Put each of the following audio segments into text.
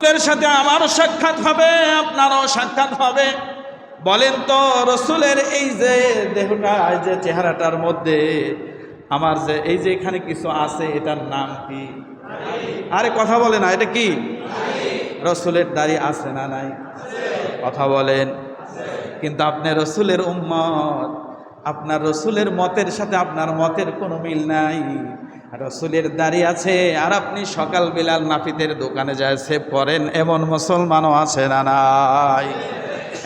রসুলের সাথে আমারও সাক্ষাৎ হবে, আপনারও সাক্ষাৎ হবে। বলেন তো রসুলের এই যে দেহটা, এই যে চেহারাটার মধ্যে আমার যে এই যে এখানে কিছু আছে, এটার নাম কি? আরে কথা বলে না, এটা কি? রসুলের দাড়ি আছে না নাই? কথা বলেন। কিন্তু আপনি রসুলের উম্মত, আপনার রসুলের মতের সাথে আপনার মতের কোনো মিল নাই। রসুলের দাড়ি আছে আর আপনি সকাল বিলাল নাপিতের দোকানে যায় সেভ করেন, এমন মুসলমানও আছে না নাই?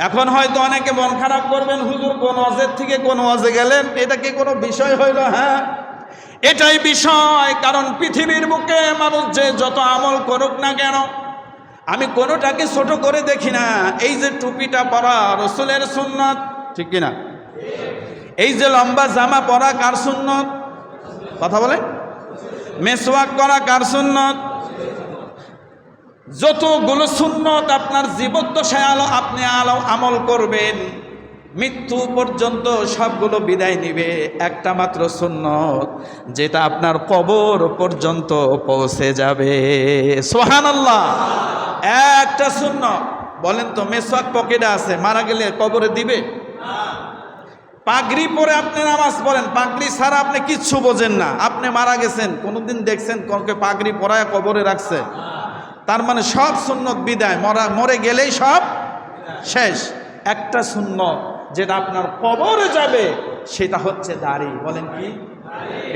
এখন হয়তো অনেকে মন খারাপ করবেন, হুজুর কোন ওয়াজের থেকে কোন ওয়াজে গেলেন, এটা কি কোনো বিষয় হইল? হ্যাঁ, এটাই বিষয়। কারণ পৃথিবীর বুকে মানুষ যে যত আমল করুক না কেন, আমি কোনোটাকে ছোট করে দেখি না। এই যে টুপিটা পরা রসুলের সুন্নত, ঠিক কিনা? এই যে লম্বা জামা পরা কার সুন্নত? কথা বলে। মেসওয়াক করা কার সুন্নত? যতগুলো সুন্নত আপনার জীবদ্দশায় আপনি আমল করবেন, মৃত্যু পর্যন্ত সবগুলো বিদায় নিবে। একটা মাত্র সুন্নত যেটা আপনার কবর পর্যন্ত পৌঁছে যাবে। সুবহানাল্লাহ। একটা সুন্নত। বলেন তো, মেসওয়াক পকেটে আছে, মারা গেলে কবরে দিবে? পাগড়ি পরে আপনি নামাজ পড়েন, পাগড়ি ছাড়া আপনি কিচ্ছু বোঝেন না। আপনি মারা গেছেন, কোনোদিন দেখছেন কাউকে পাগড়ি পরায় কবরে রাখছে? তার মানে সব সুন্নত বিদায়, মরে গেলেই সব শেষ। একটা সুন্নত যেটা আপনার কবরে যাবে, সেটা হচ্ছে দাড়ি। বলেন কি?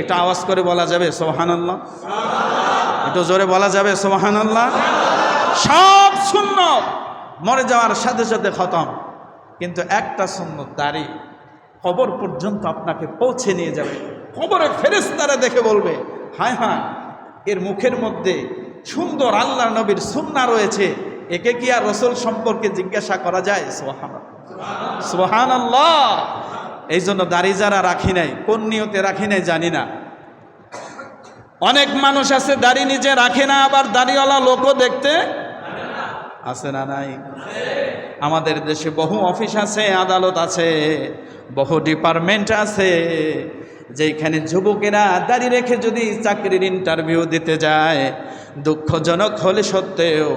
এটা আওয়াজ করে বলা যাবে সুবহানাল্লাহ? একটু জোরে বলা যাবে সুবহানাল্লাহ? সব সুন্নত মরে যাওয়ার সাথে সাথে খতম, কিন্তু একটা সুন্নত দাড়ি কবর পর্যন্ত আপনাকে পৌঁছে নিয়ে যাবে। কবরে ফেরেশতারা দেখে বলবে, হায় হায়, এর মুখের মধ্যে সুন্দর আল্লাহর নবীর সুন্নাহ রয়েছে, একে কি আর রসুল সম্পর্কে জিজ্ঞাসা করা যায়? সুবহানাল্লাহ। এই জন্য দাড়ি যারা রাখি নাই, কোন নিয়তে রাখি নাই জানি না। অনেক মানুষ আছে দাড়ি নিজে রাখে না, আবার দাড়িওয়ালা লোকও দেখতে আছে না নাই? আমাদের দেশে বহু অফিস আছে, আদালত আছে, বহু ডিপার্টমেন্ট আছে, যেখানে যুবকেরা দাড়ি রেখে যদি চাকরির ইন্টারভিউ দিতে যায়, দুঃখজনক হলে সত্ত্বেও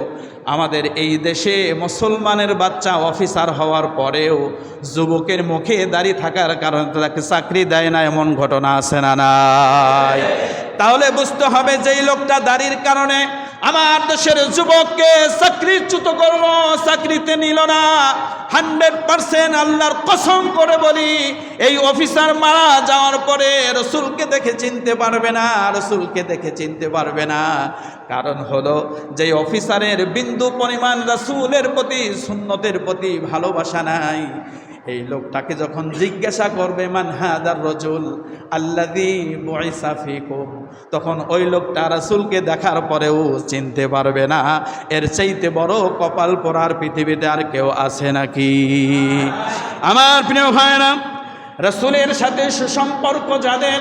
আমাদের এই দেশে মুসলমানের বাচ্চা অফিসার হওয়ার পরেও যুবকের মুখে দাড়ি থাকার কারণে তাকে চাকরি দেয় না, এমন ঘটনা আছে না নাই? তাহলে বুঝতে হবে যেই লোকটা দাড়ির কারণে আমার দেশের যুবককে চাকরিচ্যুত করলো, চাকরিতে নিল না, 100% আল্লাহর কসম করে বলি, এই অফিসার মারা যাওয়ার পরে রসুলকে দেখে চিনতে পারবে না, রসুলকে দেখে চিনতে পারবে না। কারণ হলো যে অফিসারের বিন্দু পরিমাণ রসুলের প্রতি, সুন্নতের প্রতি ভালোবাসা নাই। এই লোকটাকে যখন জিজ্ঞাসা করবে, মান হাদার রাজুল আল্লাযী বুইসা ফীকুম, তখন ওই লোকটা রাসূলকে দেখার পরেও চিনতে পারবে না। এর চাইতে বড় কপাল পোড়ার পৃথিবীতে আর কেউ আছে নাকি? আমার প্রিয় ভাইরা, রাসূলের সাথে সুসম্পর্ক যাদের,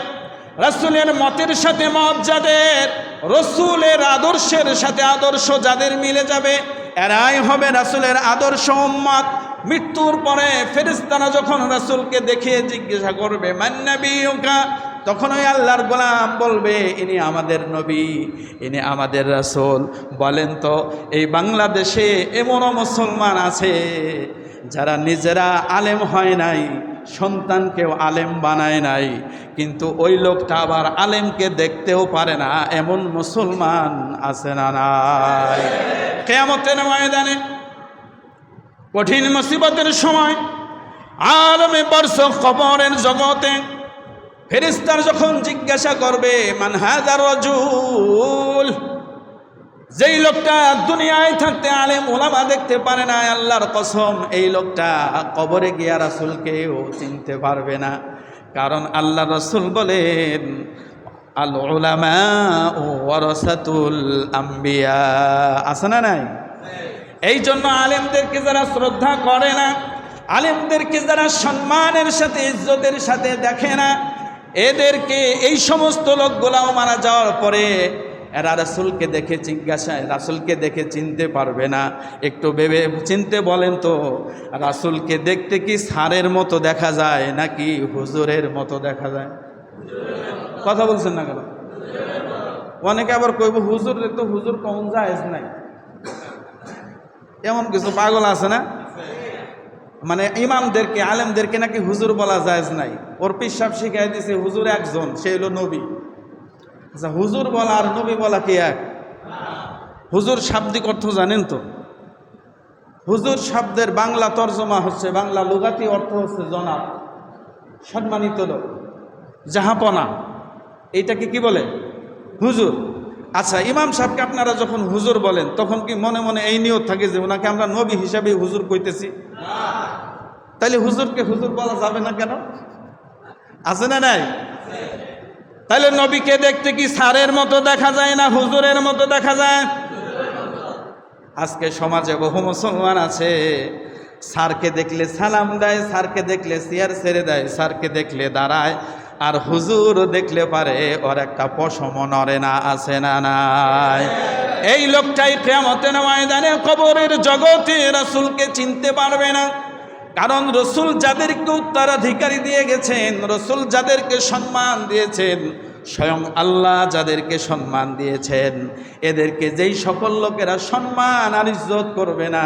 রাসূলের মতের সাথে মত যাদের, রাসূলের আদর্শের সাথে আদর্শ যাদের মিলে যাবে, এরাই হবে রাসূলের আদর্শ উম্মত। মৃত্যুর পরে ফেরেশতারা যখন রাসূলকে দেখে জিজ্ঞাসা করবে, মান নবিয়ুকা, তখন ওই আল্লাহর গোলাম বলবে, ইনি আমাদের নবী, ইনি আমাদের রাসূল। বলেন তো, এই বাংলাদেশে এমনও মুসলমান আছে যারা নিজেরা আলেম হয় নাই, সন্তানকেও আলেম বানায় নাই, কিন্তু ওই লোকটা আবার আলেমকে দেখতেও পারে না, এমন মুসলমান আছে না নাই? কিয়ামতের ময়দানে, কঠিন মুসিবতের সময়, আলমে বারযাখ কবরের জগতে ফেরেশতারা যখন জিজ্ঞাসা করবে, মান হাযার রাজুল, যেই লোকটা দুনিয়ায় থাকতে আলেম ওলামা দেখতে পারে না, আল্লাহর কসম এই লোকটা কবরে গিয়া রাসূলকেও চিনতে পারবে না। কারণ আল্লাহ রাসূল বলেন, আল উলামা ওয়ারাসাতুল আম্বিয়া, আছে না নাই? এই জন্য আলেমদেরকে যারা শ্রদ্ধা করে না, আলেমদেরকে যারা সম্মানের সাথে ইজ্জতের সাথে দেখে না, এদেরকে এই সমস্ত লোকগুলাও মারা যাওয়ার পরে এরা রাসূলকে দেখে রাসূলকে দেখে চিনতে পারবে না। একটু ভেবে চিনতে বলেন তো, রাসূলকে দেখতে কি সারের মতো দেখা যায় নাকি হুজুরের মতো দেখা যায়? কথা বলছেন না কেন? অনেকে আবার কইব হুজুর, তো হুজুর কম জায়েজ নাই। এমন কিছু পাগল আছে না, মানে ইমামদেরকে আলেমদেরকে নাকি হুজুর বলা জায়েজ নাই। ওর পিসাব শিখাই দিছে হুজুর একজন, সে হলো নবী। আচ্ছা, হুজুর বলা আর নবী বলা কি এক? হুজুর শাব্দিক অর্থ জানেন তো? হুজুর শব্দের বাংলা তর্জমা হচ্ছে, বাংলা লুগাতি অর্থ হচ্ছে জনাব, সম্মানিত লোক, জাহাপনা। এইটাকে কি বলে? হুজুর। আচ্ছা, ইমাম সাহেবকে আপনারা যখন হুজুর বলেন তখন কি মনে মনে এই নিয়ত থাকে যে ওনাকে আমরা নবী হিসাবে হুজুর কইতেছি? তাইলে হুজুরকে হুজুর বলা যাবে না কেন? আছে না নাই? তাইলে নবীকে দেখতে কি স্যারের মতো দেখা যায় না হুজুরের মতো দেখা যায়? আজকে সমাজে বহু মুসলমান আছে, স্যারকে দেখলে সালাম দেয়, স্যারকে দেখলে চেয়ার ছেড়ে দেয়, স্যারকে দেখলে দাঁড়ায়, আর হুজুর দেখলে পারে ওর একটা পশম নড়ে না। আছে না নাই? এই লোকটাই কিয়ামতের ময়দানে কবরের জগতে রাসূলকে চিনতে পারবে না। কারণ রসুল যাদেরকে উত্তরাধিকারী দিয়ে গেছেন, রসুল যাদেরকে সম্মান দিয়েছেন, স্বয়ং আল্লাহ যাদেরকে সম্মান দিয়েছেন, এদেরকে যেই সকল লোকেরা সম্মান আর ইজ্জত করবে না,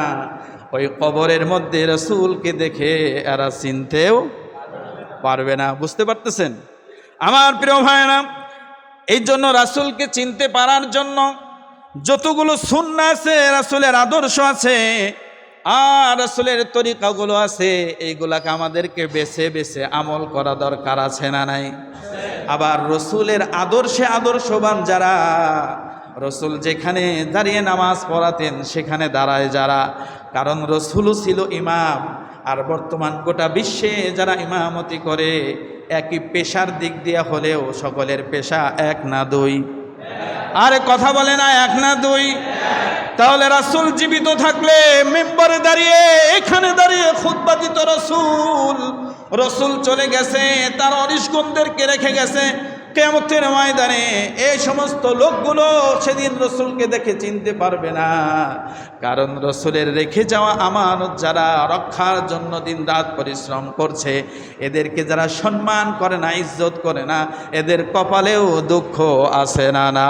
ওই কবরের মধ্যে রসুলকে দেখে এরা চিনতেও পারবে না। বুঝতে পারতেছেন আমার প্রিয় ভাইরা? এই জন্য রাসূলকে চিনতে পারার জন্য যতগুলো সুন্নাহ আছে, রাসূলের আদর্শ আছে আর রাসূলের তরিকাগুলো আছে, এইগুলাকে আমাদেরকে বেছে বেছে আমল করা দরকার। আছে না নাই? আবার রসুলের আদর্শে আদর্শবান যারা, রসুল যেখানে দাঁড়িয়ে নামাজ পড়াতেন সেখানে দাঁড়ায় যারা, কারণ রসুলও ছিল ইমাম। আর বর্তমান গোটা বিশ্বে যারা ইমামতি করে, একই পেশার দিক দিয়ে হলেও সকলের পেশা এক না দুই। আরে কথা বলে না, এক না দুই? তাহলে রাসূল জীবিত থাকলে মিম্বরে দাঁড়িয়ে, এখানে দাঁড়িয়ে খুতবা দিত রাসূল। রসুল চলে গেছে, তার অরিশগণদেরকে রেখে গেছে। কিয়ামতের ময়দানে এই সমস্ত লোকগুলো সেদিন রসুলকে দেখে চিনতে পারবে না। কারণ রসুলের রেখে যাওয়া আমানত যারা রক্ষার জন্য দিনরাত পরিশ্রম করছে, এদেরকে যারা সম্মান করে না, ইজ্জত করে না, এদের কপালেও দুঃখ আছে না না?